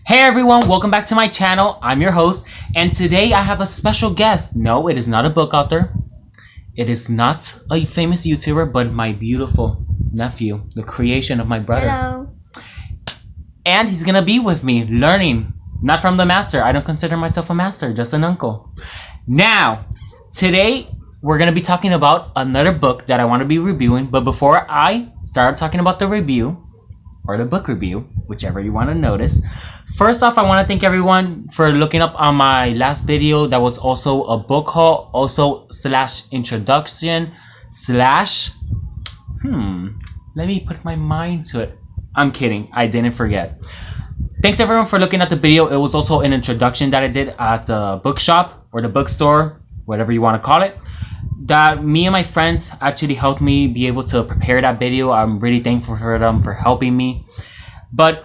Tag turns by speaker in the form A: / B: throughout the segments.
A: Hey everyone, welcome back to my channel. I'm your host, and today I have a special guest. No, it is not a book author. It is not a famous YouTuber, but my beautiful nephew, the creation of my brother.
B: Hello.
A: And he's gonna be with me learning, not from the master. I don't consider myself a master, just an uncle. Now, today we're gonna be talking about another book that I want to be reviewing, but before I start talking about the review, or the book review, whichever you want to notice. First off, I want to thank everyone for looking up on my last video that was also a book haul, also / introduction / let me put my mind to it. I'm kidding, I didn't forget. Thanks everyone for looking at the video. It was also an introduction that I did at the bookshop or the bookstore, whatever you want to call it, that me and my friends actually helped me be able to prepare that video. I'm really thankful for them for helping me. But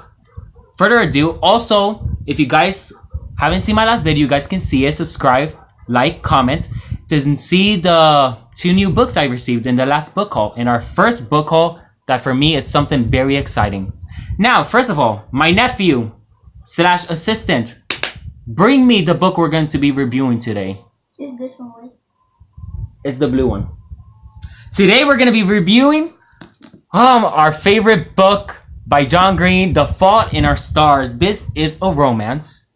A: further ado, also, if you guys haven't seen my last video, you guys can see it, subscribe, like, comment to see the 2 new books I received in the last book haul. In our first book haul, that for me, it's something very exciting. Now, first of all, my nephew / assistant, bring me the book we're going to be reviewing today.
B: Is this one?
A: It's the blue one. Today we're going to be reviewing our favorite book by John Green, The Fault in Our Stars. This is a romance,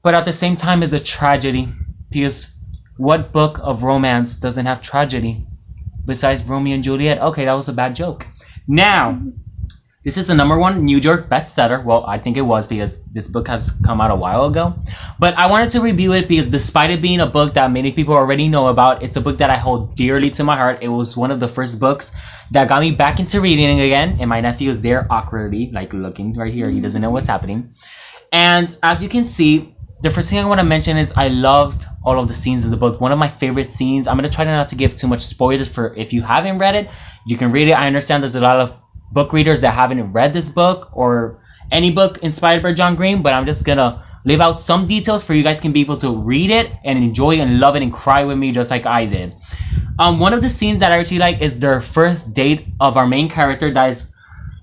A: but at the same time is a tragedy, because what book of romance doesn't have tragedy besides Romeo and Juliet? Okay, that was a bad joke. Now, this is a #1 New York bestseller. Well, I think it was, because this book has come out a while ago. But I wanted to review it because despite it being a book that many people already know about, it's a book that I hold dearly to my heart. It was one of the first books that got me back into reading again. And my nephew is there awkwardly, like looking right here. He doesn't know what's happening. And as you can see, the first thing I want to mention is I loved all of the scenes of the book. One of my favorite scenes, I'm going to try not to give too much spoilers for if you haven't read it. You can read it. I understand there's a lot of book readers that haven't read this book or any book inspired by John Green, but I'm just gonna leave out some details for you guys can be able to read it and enjoy and love it and cry with me just like I did. One of the scenes that I actually like is their first date of our main character, that is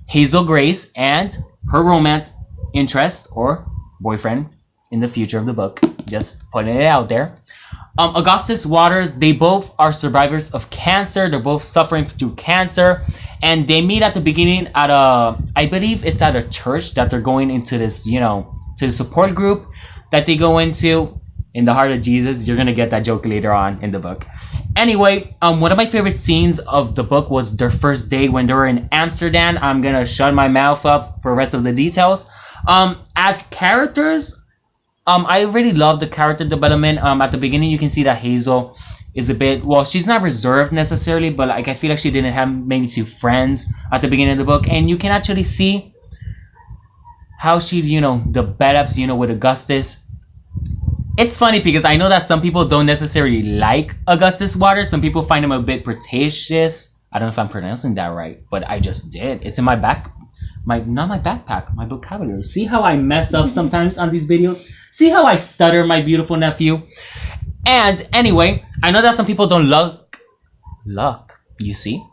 A: Hazel Grace, and her romance interest or boyfriend in the future of the book. Just putting it out there. Augustus Waters, they both are survivors of cancer. They're both suffering through cancer. And they meet at the beginning at I believe it's at a church that they're going into this, to the support group that they go into in the heart of Jesus. You're going to get that joke later on in the book. Anyway, one of my favorite scenes of the book was their first date when they were in Amsterdam. I'm going to shut my mouth up for the rest of the details. As characters, I really love the character development. At the beginning, you can see that Hazel is a bit, well, she's not reserved necessarily, but like I feel like she didn't have maybe 2 friends at the beginning of the book, and you can actually see how she, develops, with Augustus. It's funny because I know that some people don't necessarily like Augustus Waters. Some people find him a bit pretentious. I don't know if I'm pronouncing that right, but I just did. It's in my backpack, my vocabulary. See how I mess up sometimes on these videos? See how I stutter, my beautiful nephew? And anyway, I know that some people don't you see?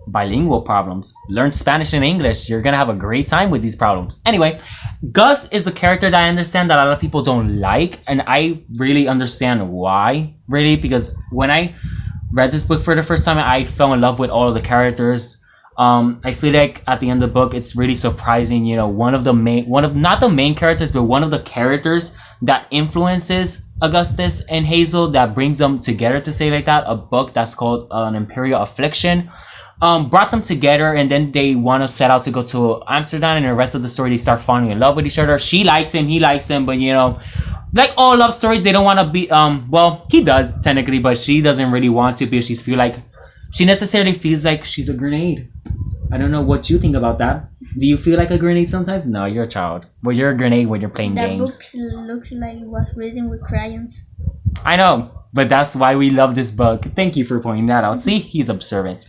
A: Bilingual problems. Learn Spanish and English. You're gonna have a great time with these problems. Anyway, Gus is a character that I understand that a lot of people don't like, and I really understand why, really, because when I read this book for the first time, I fell in love with all of the characters. I feel like at the end of the book, it's really surprising, not the main characters, but one of the characters that influences Augustus and Hazel, that brings them together, to say like that. A book that's called An Imperial Affliction brought them together, and then they want to set out to go to Amsterdam, and the rest of the story, they start falling in love with each other. She likes him, he likes him, but like all love stories, they don't want to be, well, he does technically, but she doesn't really want to, because she necessarily feels like she's a grenade. I don't know what you think about that. Do you feel like a grenade sometimes? No, you're a child. Well, you're a grenade when you're playing games.
B: That book looks like it was written with crayons.
A: I know, but that's why we love this book. Thank you for pointing that out. See, he's observant.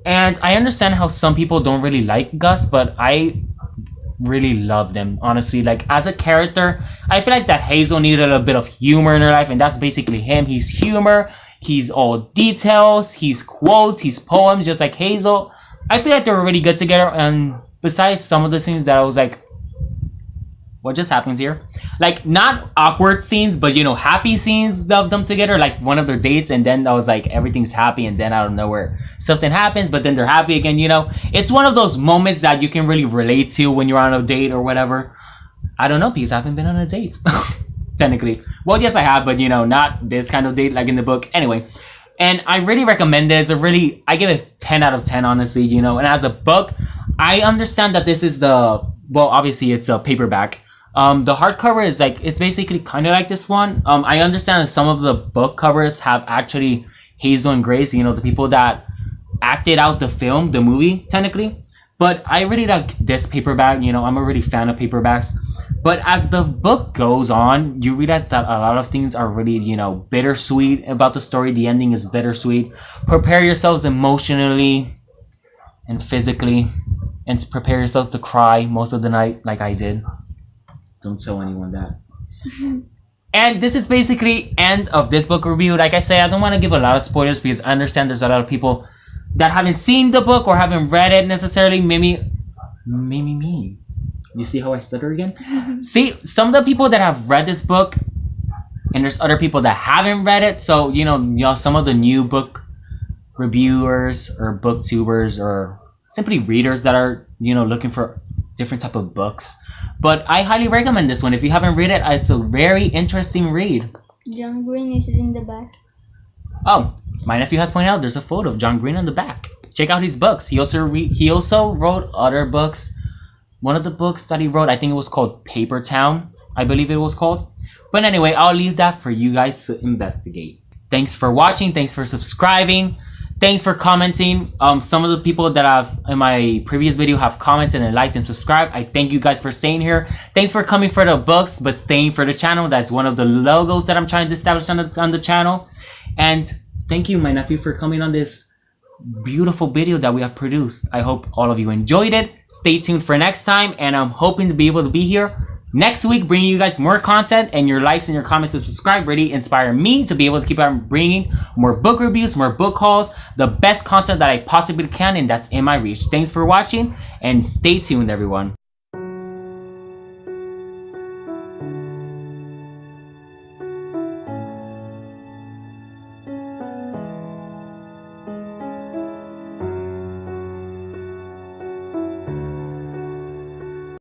A: And I understand how some people don't really like Gus, but I really love them, honestly. Like, as a character, I feel like that Hazel needed a bit of humor in her life, and that's basically him. He's humor. He's all details. He's quotes. He's poems, just like Hazel. I feel like they were really good together, and besides some of the things that I was like, what just happens here. Like, not awkward scenes, but you know, happy scenes of them together, like one of their dates, and then I was like, everything's happy, and then out of nowhere something happens, but then they're happy again, you know. It's one of those moments that you can really relate to when you're on a date or whatever. I don't know, because I haven't been on a date. Technically. Well, yes I have, but you know, not this kind of date like in the book. Anyway. And I really recommend this. I give it 10 out of 10, honestly, you know. And as a book, I understand that this is well, obviously it's a paperback. The hardcover is like, it's basically kind of like this one. I understand that some of the book covers have actually Hazel and Grace, you know, the people that acted out the film, the movie, technically. But I really like this paperback, you know, I'm a really fan of paperbacks. But as the book goes on, you realize that a lot of things are really, you know, bittersweet about the story. The ending is bittersweet. Prepare yourselves emotionally and physically, and prepare yourselves to cry most of the night like I did. Don't tell anyone that. And this is basically end of this book review. Like I say, I don't want to give a lot of spoilers because I understand there's a lot of people that haven't seen the book or haven't read it necessarily. Maybe me. You see how I stutter again? See, some of the people that have read this book, and there's other people that haven't read it. So, you know, some of the new book reviewers or booktubers or simply readers that are, you know, looking for different type of books. But I highly recommend this one. If you haven't read it, it's a very interesting read.
B: John Green is in the back.
A: Oh, my nephew has pointed out there's a photo of John Green on the back. Check out his books. He also wrote other books. One of the books that he wrote, I think it was called Paper Town, I believe it was called. But anyway, I'll leave that for you guys to investigate. Thanks for watching. Thanks for subscribing. Thanks for commenting. Some of the people that have in my previous video have commented and liked and subscribed. I thank you guys for staying here. Thanks for coming for the books, but staying for the channel. That's one of the logos that I'm trying to establish on the channel. And thank you, my nephew, for coming on this beautiful video that we have produced. I hope all of you enjoyed it. Stay tuned for next time, and I'm hoping to be able to be here next week bringing you guys more content, and your likes and your comments and subscribe really inspire me to be able to keep on bringing more book reviews, more book hauls, the best content that I possibly can, and that's in my reach. Thanks for watching, and stay tuned, everyone.